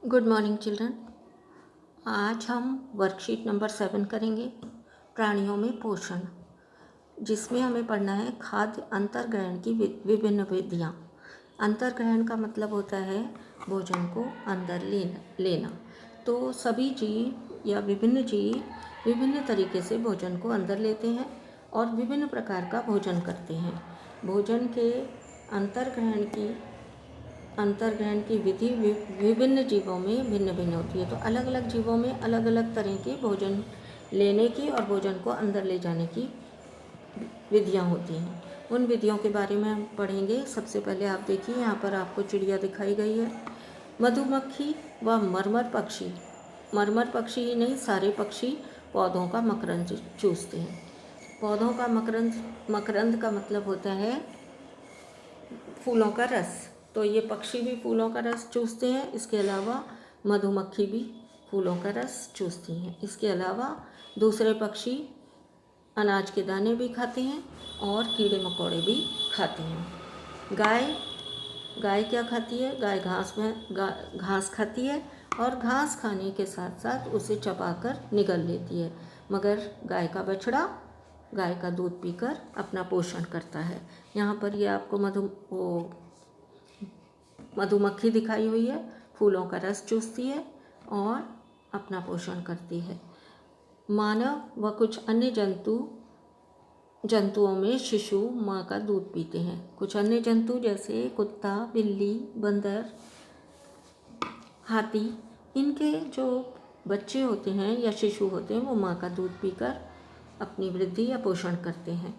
Good morning children. आज हम worksheet number 7 करेंगे, प्राणियों में पोषण, जिसमें हमें पढ़ना है खाद्य अंतर्ग्रहण की विभिन्न विधियाँ। अंतर्ग्रहण का मतलब होता है भोजन को अंदर लेना। तो सभी जीव या विभिन्न जीव विभिन्न तरीके से भोजन को अंदर लेते हैं और विभिन्न प्रकार का भोजन करते हैं। भोजन के अंतर्ग्रहण की विधि विभिन्न जीवों में भिन्न भिन्न होती है। तो अलग अलग जीवों में अलग अलग तरह के भोजन लेने की और भोजन को अंदर ले जाने की विधियाँ होती हैं। उन विधियों के बारे में हम पढ़ेंगे। सबसे पहले आप देखिए, यहाँ पर आपको चिड़िया दिखाई गई है। मधुमक्खी व मरमर पक्षी ही नहीं, सारे पक्षी पौधों का मकरंद चूसते हैं। पौधों का मकरंद का मतलब होता है फूलों का रस। तो ये पक्षी भी फूलों का रस चूसते हैं। इसके अलावा मधुमक्खी भी फूलों का रस चूसती हैं। इसके अलावा दूसरे पक्षी अनाज के दाने भी खाते हैं और कीड़े मकोड़े भी खाते हैं। गाय क्या खाती है? गाय घास खाती है और घास खाने के साथ साथ उसे चबाकर निगल लेती है। मगर गाय का बछड़ा गाय का दूध पीकर अपना पोषण करता है। यहाँ पर ये आपको मधुमक्खी दिखाई हुई है, फूलों का रस चूसती है और अपना पोषण करती है। मानव व कुछ अन्य जंतुओं में शिशु माँ का दूध पीते हैं। कुछ अन्य जंतु जैसे कुत्ता, बिल्ली, बंदर, हाथी, इनके जो बच्चे होते हैं या शिशु होते हैं वो माँ का दूध पीकर अपनी वृद्धि या पोषण करते हैं।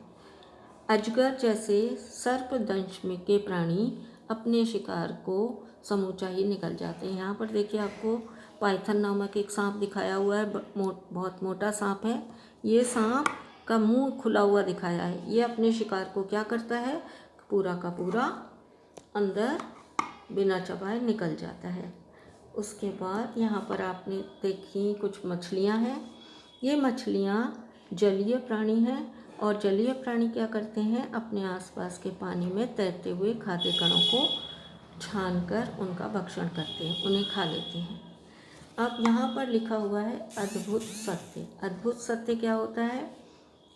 अजगर जैसे सर्पदंश में के प्राणी अपने शिकार को समूचा ही निकल जाते हैं। यहाँ पर देखिए, आपको पाइथन नामक एक सांप दिखाया हुआ है। बहुत मोटा सांप है। ये सांप का मुंह खुला हुआ दिखाया है। ये अपने शिकार को क्या करता है, पूरा का पूरा अंदर बिना चबाए निकल जाता है। उसके बाद यहाँ पर आपने देखी कुछ मछलियाँ हैं। ये मछलियाँ जलीय प्राणी हैं और जलीय प्राणी क्या करते हैं, अपने आसपास के पानी में तैरते हुए खाद्य कणों को छानकर उनका भक्षण करते हैं, उन्हें खा लेते हैं। अब यहाँ पर लिखा हुआ है अद्भुत सत्य। अद्भुत सत्य क्या होता है?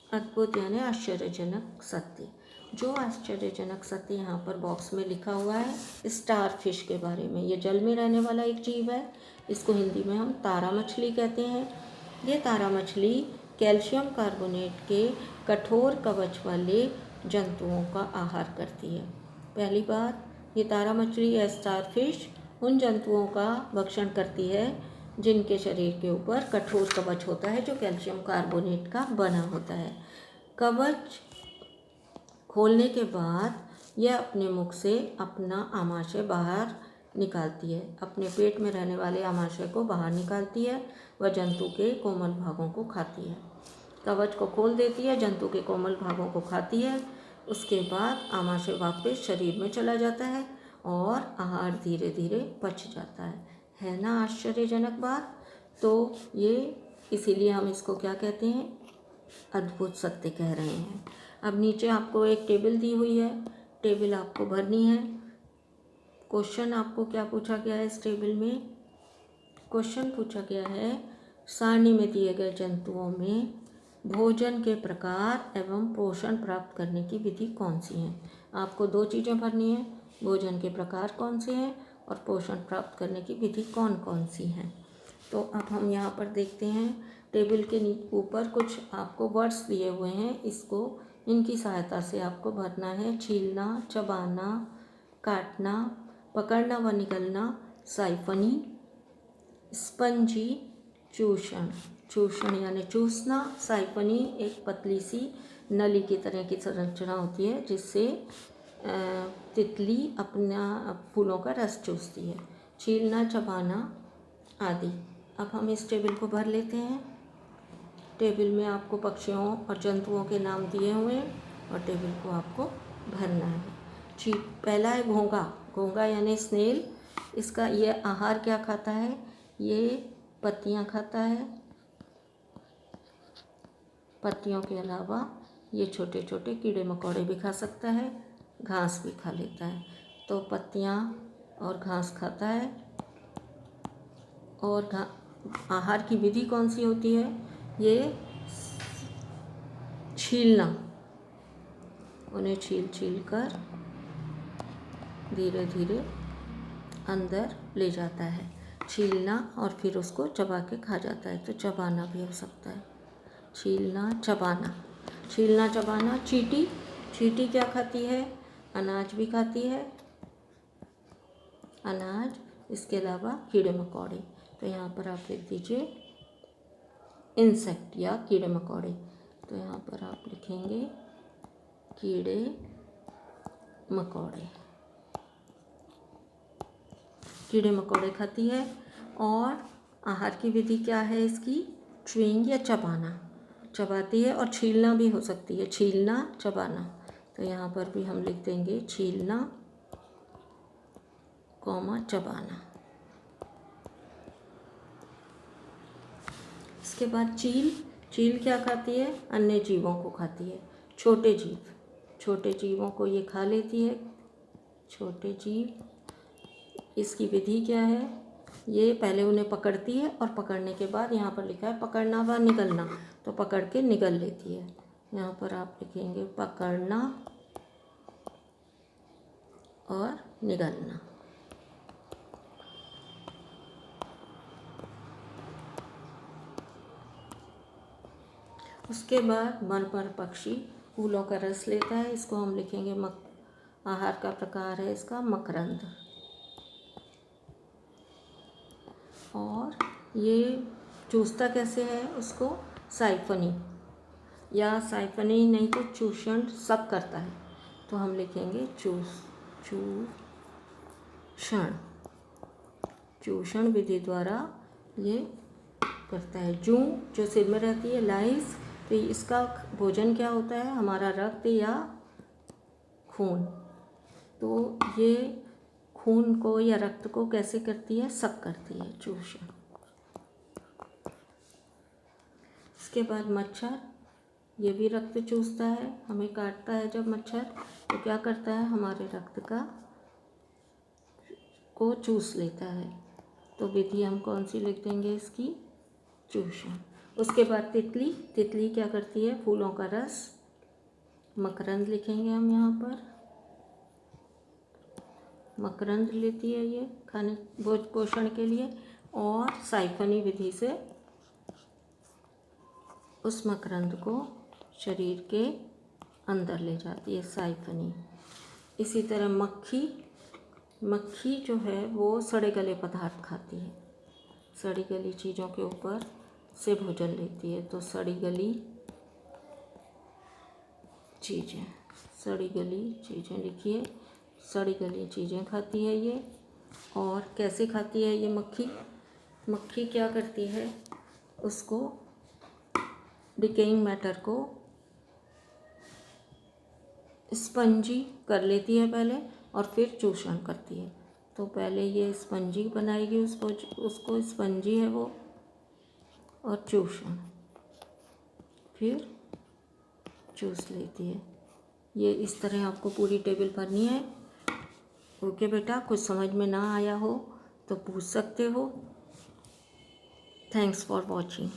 अद्भुत यानी आश्चर्यजनक सत्य। जो आश्चर्यजनक सत्य यहाँ पर बॉक्स में लिखा हुआ है स्टार फिश के बारे में। ये जल में रहने वाला एक जीव है। इसको हिंदी में हम तारा मछली कहते हैं। ये तारा मछली कैल्शियम कार्बोनेट के कठोर कवच वाले जंतुओं का आहार करती है। पहली बात, ये तारा मछली या स्टार फिश उन जंतुओं का भक्षण करती है जिनके शरीर के ऊपर कठोर कवच होता है जो कैल्शियम कार्बोनेट का बना होता है। कवच खोलने के बाद यह अपने मुख से अपना आमाशय बाहर निकालती है। अपने पेट में रहने वाले आमाशय को बाहर निकालती है। वह जंतु के कोमल भागों को खाती है। कवच को खोल देती है, जंतु के कोमल भागों को खाती है। उसके बाद आमाशय वापस शरीर में चला जाता है और आहार धीरे धीरे पच जाता है ना आश्चर्यजनक बात? तो ये इसीलिए हम इसको क्या कहते हैं, अद्भुत सत्य कह रहे हैं। अब नीचे आपको एक टेबल दी हुई है, टेबल आपको भरनी है। क्वेश्चन आपको क्या पूछा गया है इस टेबल में? क्वेश्चन पूछा गया है सारणी में दिए गए जंतुओं में भोजन के प्रकार एवं पोषण प्राप्त करने की विधि कौन सी है? आपको दो चीज़ें भरनी है, भोजन के प्रकार कौन से हैं और पोषण प्राप्त करने की विधि कौन कौन सी हैं। तो अब हम यहाँ पर देखते हैं, टेबल के ऊपर कुछ आपको वर्ड्स दिए हुए हैं। इनकी सहायता से आपको भरना है। छीलना, चबाना, काटना, पकड़ना व निगलना, साइफनी, स्पंजी, चूषण यानी चूसना। साइफनी एक पतली सी नली की तरह की संरचना होती है जिससे तितली अपना फूलों का रस चूसती है। छीलना, चबाना आदि। अब हम इस टेबल को भर लेते हैं। टेबल में आपको पक्षियों और जंतुओं के नाम दिए हुए हैं और टेबल को आपको भरना है। पहला है घोंगा यानी स्नेल। इसका ये आहार क्या खाता है? ये पत्तियाँ खाता है। पत्तियों के अलावा ये छोटे छोटे कीड़े मकोड़े भी खा सकता है, घास भी खा लेता है। तो पत्तियाँ और घास खाता है। और आहार की विधि कौन सी होती है? ये छीलना, उन्हें छील कर धीरे धीरे अंदर ले जाता है। छीलना और फिर उसको चबा के खा जाता है, तो चबाना भी हो सकता है। छीलना चबाना, छीलना चबाना। चींटी, चींटी क्या खाती है? अनाज भी खाती है, अनाज, इसके अलावा कीड़े मकोड़े। तो यहाँ पर आप लिख दीजिए इंसेक्ट या कीड़े मकोड़े। तो यहाँ पर आप लिखेंगे कीड़े मकोड़े। कीड़े मकोड़े खाती है। और आहार की विधि क्या है इसकी? च्यूइंग या चबाना, चबाती है। और छीलना भी हो सकती है, छीलना चबाना। तो यहाँ पर भी हम लिख देंगे छीलना कॉमा चबाना। इसके बाद चील, चील क्या खाती है? अन्य जीवों को खाती है, छोटे जीव, छोटे जीवों को ये खा लेती है, छोटे जीव। इसकी विधि क्या है? ये पहले उन्हें पकड़ती है और पकड़ने के बाद यहाँ पर लिखा है पकड़ना व निगलना, तो पकड़ के निगल लेती है। यहाँ पर आप लिखेंगे पकड़ना और निगलना। उसके बाद मरमर पक्षी फूलों का रस लेता है, इसको हम लिखेंगे आहार का प्रकार है इसका मकरंद। और ये चूसता कैसे है उसको? साइफनी, या साइफनी नहीं तो चूषण सक करता है, तो हम लिखेंगे चूषण। चूषण विधि द्वारा ये करता है। जूं जो सिर में रहती है, लाइस, तो इसका भोजन क्या होता है? हमारा रक्त या खून। तो ये खून को या रक्त को कैसे करती है? सक करती है, चूषण। इसके बाद मच्छर, ये भी रक्त चूसता है, हमें काटता है जब मच्छर, तो क्या करता है? हमारे रक्त को चूस लेता है। तो विधि हम कौन सी लिख देंगे इसकी? चूषण। उसके बाद तितली, तितली क्या करती है? फूलों का रस, मकरंद लिखेंगे हम यहाँ पर, मकरंद लेती है ये खाने पोषण के लिए। और साइफनी विधि से उस मकरंद को शरीर के अंदर ले जाती है, साइफनी। इसी तरह मक्खी, मक्खी जो है वो सड़े गले पदार्थ खाती है, सड़ी गली चीज़ों के ऊपर से भोजन लेती है। तो सड़ी गली चीज़ें, सड़ी गली चीज़ें लिखिए, सड़ी गली चीज़ें खाती है ये। और कैसे खाती है ये मक्खी? मक्खी क्या करती है? उसको डिकेइंग मैटर को स्पंजी कर लेती है पहले, और फिर चूषण करती है। तो पहले ये स्पंजी बनाएगी उसको स्पंजी है वो, और चूषण, फिर चूस लेती है। ये इस तरह आपको पूरी टेबल भरनी है। ओके बेटा, कुछ समझ में ना आया हो तो पूछ सकते हो। Thanks for watching.